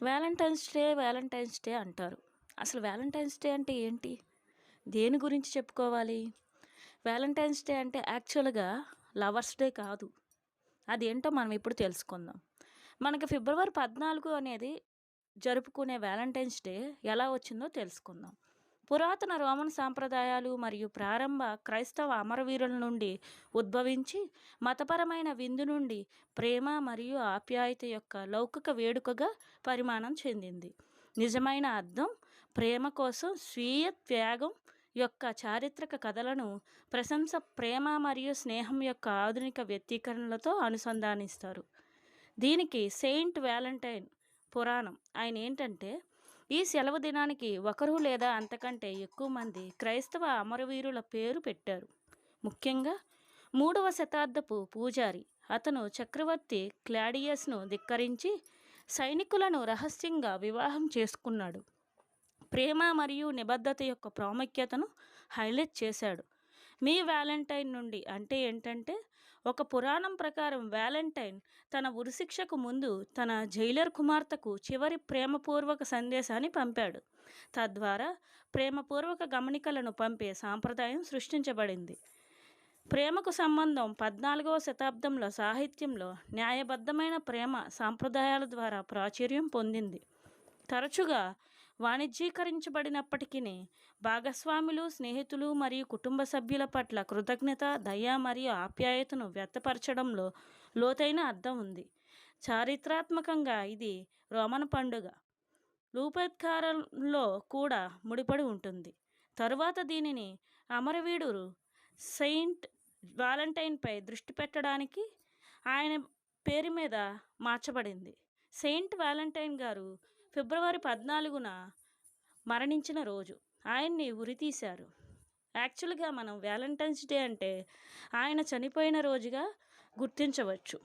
Valentine's day అంటారు. అసలు Valentine's day అంటే ఏంటి? దేని గురించి చెప్పుకోవాలి? వ్యాలంటైన్స్ డే అంటే యాక్చువల్‌గా లవర్స్ డే కాదు. అదేంటో మనం ఇప్పుడు తెలుసుకుందాం. మనకి ఫిబ్రవరి 14 అనేది జరుపుకునే వ్యాలంటైన్స్ డే ఎలా వచ్చిందో తెలుసుకుందాం. పురాతన రోమన్ సాంప్రదాయాలు మరియు ప్రారంభ క్రైస్తవ అమరవీరుల నుండి ఉద్భవించి, మతపరమైన విందు నుండి ప్రేమ మరియు ఆప్యాయత యొక్క లౌకిక వేడుకగా పరిమాణం చెందింది. నిజమైన అర్థం ప్రేమ కోసం స్వీయ త్యాగం యొక్క చారిత్రక కథలను ప్రశంస ప్రేమ మరియు స్నేహం యొక్క ఆధునిక వ్యక్తీకరణలతో అనుసంధానిస్తారు. దీనికి సెయింట్ వ్యాలంటైన్ పురాణం ఆయన ఏంటంటే, ఈ సెలవు దినానికి ఒకరు లేదా అంతకంటే ఎక్కువ మంది క్రైస్తవ అమరవీరుల పేరు పెట్టారు. ముఖ్యంగా 3వ శతాబ్దపు పూజారి అతను చక్రవర్తి క్లాడియస్ను ధిక్కరించి సైనికులను రహస్యంగా వివాహం చేసుకున్నాడు. ప్రేమ మరియు నిబద్ధత యొక్క ప్రాముఖ్యతను హైలైట్ చేశాడు. మీ వ్యాలంటైన్ నుండి అంటే ఏంటంటే, ఒక పురాణం ప్రకారం వ్యాలంటైన్ తన ఉరిశిక్షకు ముందు తన జైలర్ కుమార్తెకు చివరి ప్రేమపూర్వక సందేశాన్ని పంపాడు. తద్వారా ప్రేమపూర్వక గమనికలను పంపే సాంప్రదాయం సృష్టించబడింది. ప్రేమకు సంబంధం 14వ శతాబ్దంలో సాహిత్యంలో న్యాయబద్ధమైన ప్రేమ సాంప్రదాయాల ద్వారా ప్రాచుర్యం పొందింది. తరచుగా వాణిజ్యీకరించబడినప్పటికీ భాగస్వాములు, స్నేహితులు మరియు కుటుంబ సభ్యుల పట్ల కృతజ్ఞత, దయ మరియు ఆప్యాయతను వ్యక్తపరచడంలో లోతైన అర్థం ఉంది. చారిత్రాత్మకంగా ఇది రోమన్ పండుగ లూపెత్కారంలో కూడా ముడిపడి ఉంటుంది. తరువాత దీనిని అమరవీరుడు సెయింట్ వాలంటైన్పై దృష్టి పెట్టడానికి ఆయన పేరు మీద మార్చబడింది. సెయింట్ వాలంటైన్ గారు ఫిబ్రవరి 14న మరణించిన రోజు. ఆయన్ని ఉరితీశారు. యాక్చువల్గా మనం వ్యాలంటైన్స్ డే అంటే ఆయన చనిపోయిన రోజుగా గుర్తించవచ్చు.